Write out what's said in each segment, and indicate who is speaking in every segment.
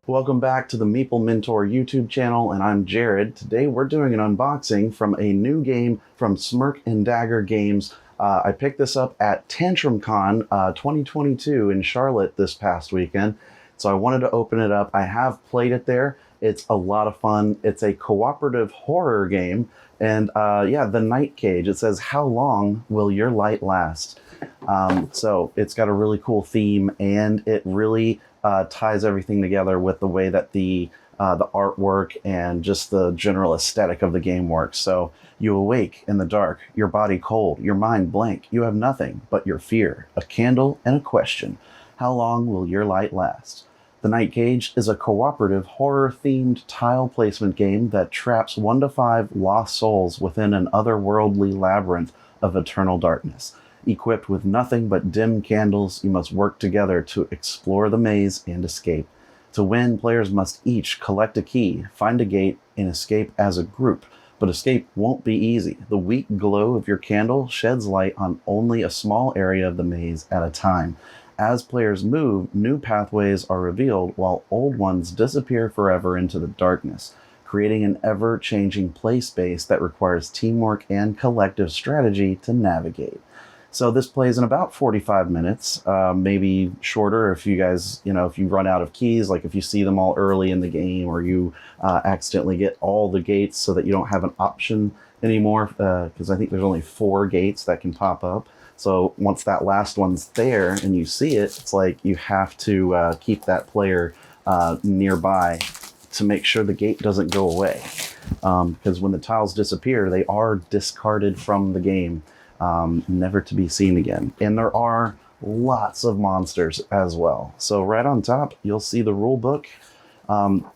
Speaker 1: Welcome back to the Meeple Mentor YouTube channel, and I'm Jared. Today we're doing an unboxing from a new game from Smirk and Dagger Games. I picked this up at TantrumCon 2022 in Charlotte this past weekend, so I wanted to open it up. I have played it there. It's a lot of fun. It's a cooperative horror game, and yeah, the Night Cage. It says, "How long will your light last?" So it's got a really cool theme, and it really ties everything together with the way that the artwork and just the general aesthetic of the game works. So you awake in the dark, your body cold, your mind blank. You have nothing but your fear, a candle, and a question. How long will your light last? The Night Cage is a cooperative horror-themed tile placement game that traps 1 to 5 lost souls within an otherworldly labyrinth of eternal darkness. Equipped with nothing but dim candles, you must work together to explore the maze and escape. To win, players must each collect a key, find a gate, and escape as a group. But escape won't be easy. The weak glow of your candle sheds light on only a small area of the maze at a time. As players move, new pathways are revealed, while old ones disappear forever into the darkness, creating an ever-changing play space that requires teamwork and collective strategy to navigate. So this plays in about 45 minutes, maybe shorter if you guys, if you run out of keys, like if you see them all early in the game, or you accidentally get all the gates so that you don't have an option anymore, because I think there's only 4 gates that can pop up. So once that last one's there and you see it, it's like you have to keep that player nearby to make sure the gate doesn't go away. Because when the tiles disappear, they are discarded from the game. Never to be seen again. And there are lots of monsters as well. So right on top, you'll see the rule book.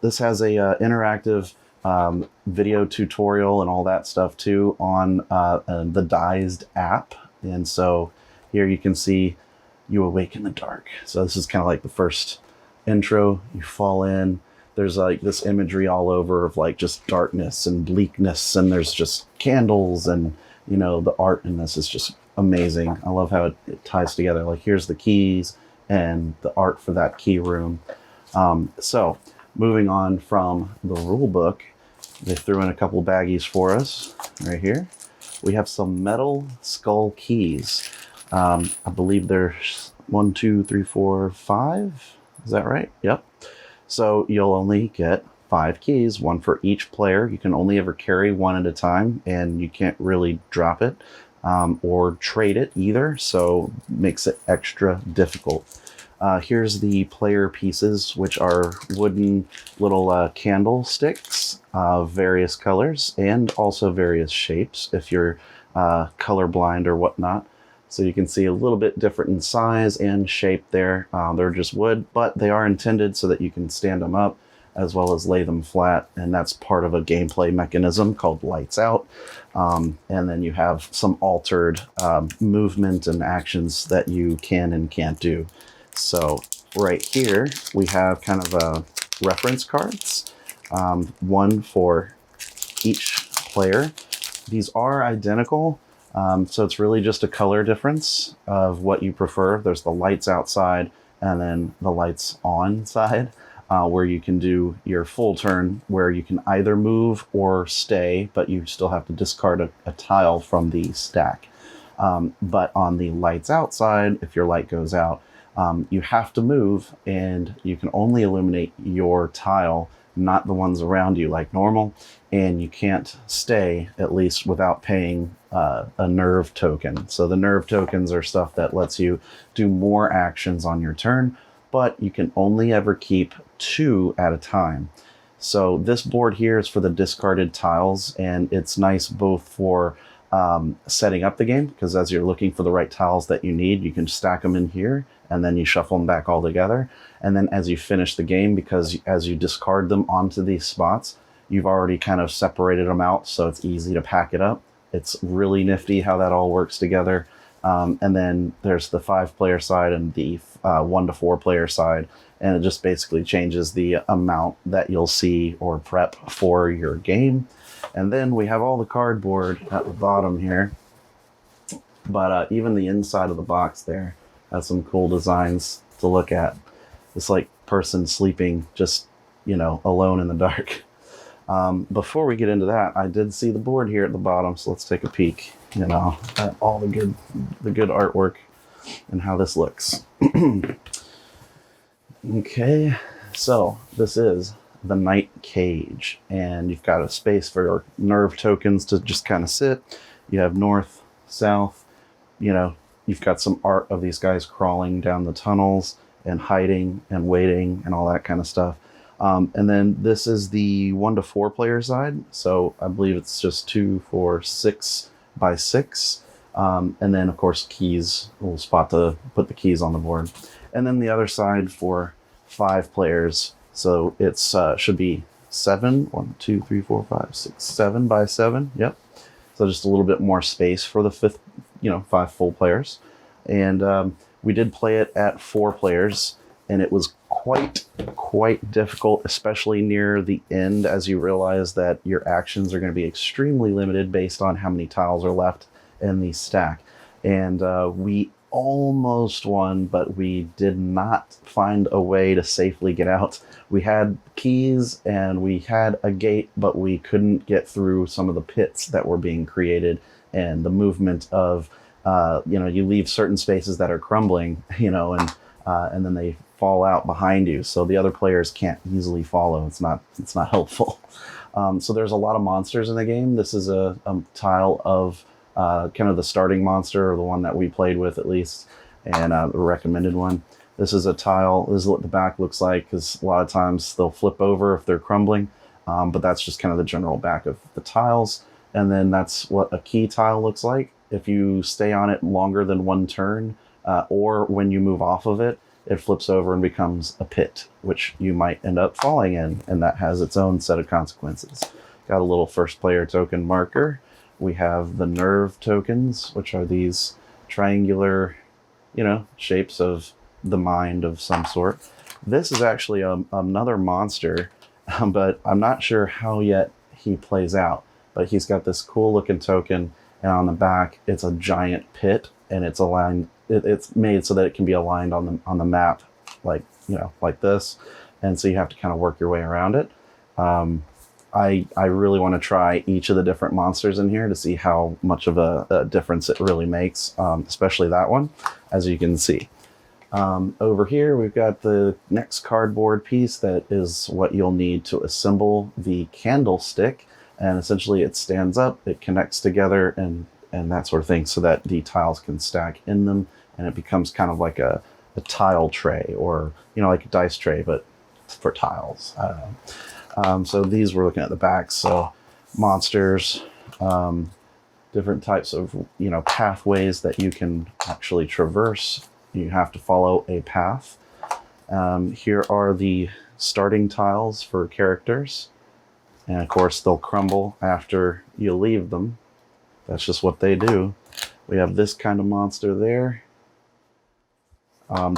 Speaker 1: This has a interactive video tutorial and all that stuff too on the Dized app. And so here you can see you awake in the dark. So this is kind of like the first intro. You fall in. There's like this imagery all over of like just darkness and bleakness, and there's just candles, and the art in this is just amazing. I love how it ties together. Like, here's the keys and the art for that key room. So moving on from the rule book, they threw in a couple baggies for us right here. We have some metal skull keys. I believe there's 1, 2, 3, 4, 5. Is that right? Yep. So you'll only get 5 keys, 1 for each player. You can only ever carry 1 at a time, and you can't really drop it or trade it either, so makes it extra difficult. Here's the player pieces, which are wooden little candlesticks of various colors and also various shapes if you're colorblind or whatnot. So you can see a little bit different in size and shape there. They're just wood, but they are intended so that you can stand them up as well as lay them flat, and that's part of a gameplay mechanism called Lights Out. And then you have some altered movement and actions that you can and can't do. So right here we have kind of reference cards, 1 for each player. These are identical, so it's really just a color difference of what you prefer. There's the lights outside and then the lights on side. Where you can do your full turn, where you can either move or stay, but you still have to discard a tile from the stack. But on the lights outside, if your light goes out, you have to move, and you can only illuminate your tile, not the ones around you like normal, and you can't stay, at least without paying a nerve token. So the nerve tokens are stuff that lets you do more actions on your turn, but you can only ever keep 2 at a time. So this board here is for the discarded tiles, and it's nice both for setting up the game, because as you're looking for the right tiles that you need, you can stack them in here, and then you shuffle them back all together. And then as you finish the game, because as you discard them onto these spots, you've already kind of separated them out, so it's easy to pack it up. It's really nifty how that all works together. And then there's the 5-player side and the 1 to 4 player side, and it just basically changes the amount that you'll see or prep for your game. And then we have all the cardboard at the bottom here, but even the inside of the box there has some cool designs to look at. This like person sleeping just you know, alone in the dark. Before we get into that, I did see the board here at the bottom, so let's take a peek, you know, at all the good artwork and how this looks. Okay, so this is the Night Cage, and you've got a space for your nerve tokens to just kind of sit. You have north, south, you know, you've got some art of these guys crawling down the tunnels and hiding and waiting and all that kind of stuff. And then this is the 1 to 4 player side. So I believe it's just 2, 4, 6 by 6. And then of course keys, a little spot to put the keys on the board. And then the other side for 5 players. So it's should be 7, 1, 2, 3, 4, 5, 6, 7 by 7. Yep. So just a little bit more space for the 5 full players. And we did play it at 4 players, and it was quite difficult, especially near the end, as you realize that your actions are going to be extremely limited based on how many tiles are left in the stack. And we almost won, but we did not find a way to safely get out. We had keys and we had a gate, but we couldn't get through some of the pits that were being created, and the movement of you leave certain spaces that are crumbling, and then they fall out behind you, so the other players can't easily follow. It's not helpful. So there's a lot of monsters in the game. This is a tile of kind of the starting monster, or the one that we played with at least, and the recommended one. This is a tile. This is what the back looks like, because a lot of times they'll flip over if they're crumbling, but that's just kind of the general back of the tiles. And then that's what a key tile looks like. If you stay on it longer than 1 turn, or when you move off of it, it flips over and becomes a pit, which you might end up falling in, and that has its own set of consequences. Got a little first player token marker. We have the nerve tokens, which are these triangular, shapes of the mind of some sort. This is actually another monster, but I'm not sure how yet he plays out. But he's got this cool looking token, and on the back it's a giant pit, and it's aligned. It's made so that it can be aligned on the map, like this, and so you have to kind of work your way around it. I really want to try each of the different monsters in here to see how much of a difference it really makes, especially that one, as you can see. Over here we've got the next cardboard piece that is what you'll need to assemble the candlestick, and essentially it stands up, it connects together, and that sort of thing, so that the tiles can stack in them, and it becomes kind of like a tile tray, or like a dice tray, but for tiles. I don't know. So these, we're looking at the back. So monsters, different types of pathways that you can actually traverse. You have to follow a path. Here are the starting tiles for characters, and of course they'll crumble after you leave them. That's just what they do. We have this kind of monster there.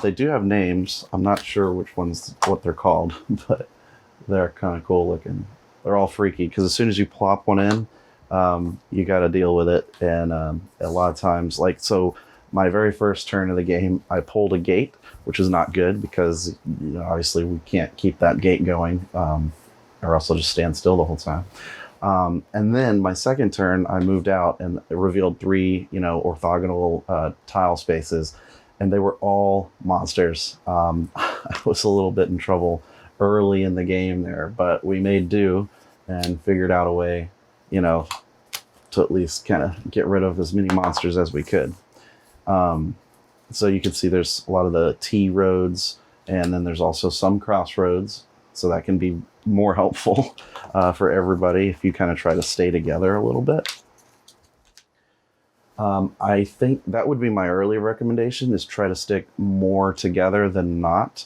Speaker 1: They do have names. I'm not sure what they're called, but they're kind of cool looking. They're all freaky, because as soon as you plop one in, you got to deal with it. And a lot of times, so my very first turn of the game, I pulled a gate, which is not good, because obviously we can't keep that gate going, or else I'll just stand still the whole time. And then my second turn, I moved out and it revealed 3, orthogonal tile spaces, and they were all monsters. I was a little bit in trouble early in the game there, but we made do and figured out a way, to at least kind of get rid of as many monsters as we could. So you can see there's a lot of the T roads, and then there's also some crossroads, so that can be more helpful for everybody if you kind of try to stay together a little bit. I think that would be my early recommendation, is try to stick more together than not.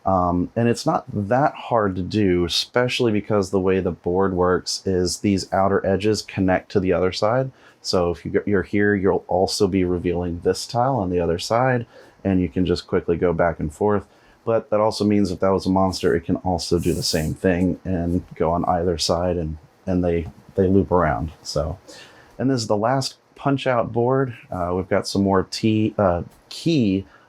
Speaker 1: And it's not that hard to do, especially because the way the board works is these outer edges connect to the other side. So if you're here, you'll also be revealing this tile on the other side, and you can just quickly go back and forth. But that also means if that was a monster, it can also do the same thing and go on either side, and they loop around. So, and this is the last punch out board. We've got some more key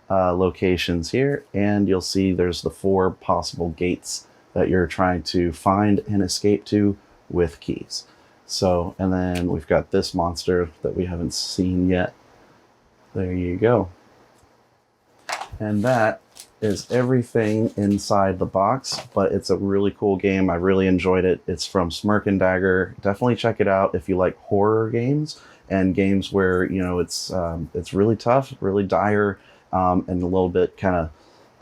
Speaker 1: locations here, and you'll see there's the 4 possible gates that you're trying to find and escape to with keys. So, and then we've got this monster that we haven't seen yet. There you go. And that is everything inside the box, but it's a really cool game. I really enjoyed it. It's from Smirk and Dagger. Definitely check it out if you like horror games and games where, you know, it's really tough, really dire, and a little bit kind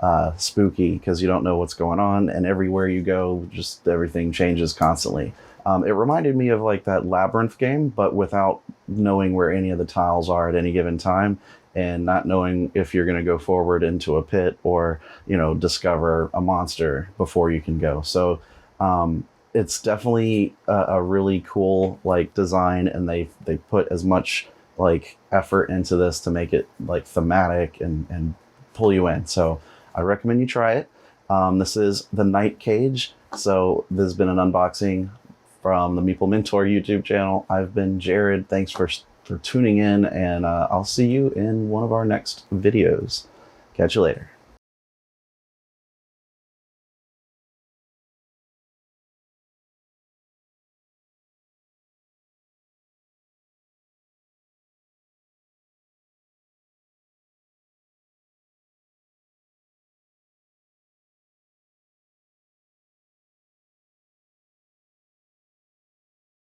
Speaker 1: of spooky because you don't know what's going on, and everywhere you go, just everything changes constantly. It reminded me of like that Labyrinth game, but without knowing where any of the tiles are at any given time, and not knowing if you're going to go forward into a pit or, you know, discover a monster before you can go. So it's definitely a really cool like design, and they put as much like effort into this to make it like thematic and pull you in. So I recommend you try it. This is the Night Cage. So this has been an unboxing from the Meeple Mentor YouTube channel. I've been Jared. Thanks for tuning in, and I'll see you in one of our next videos. Catch you later.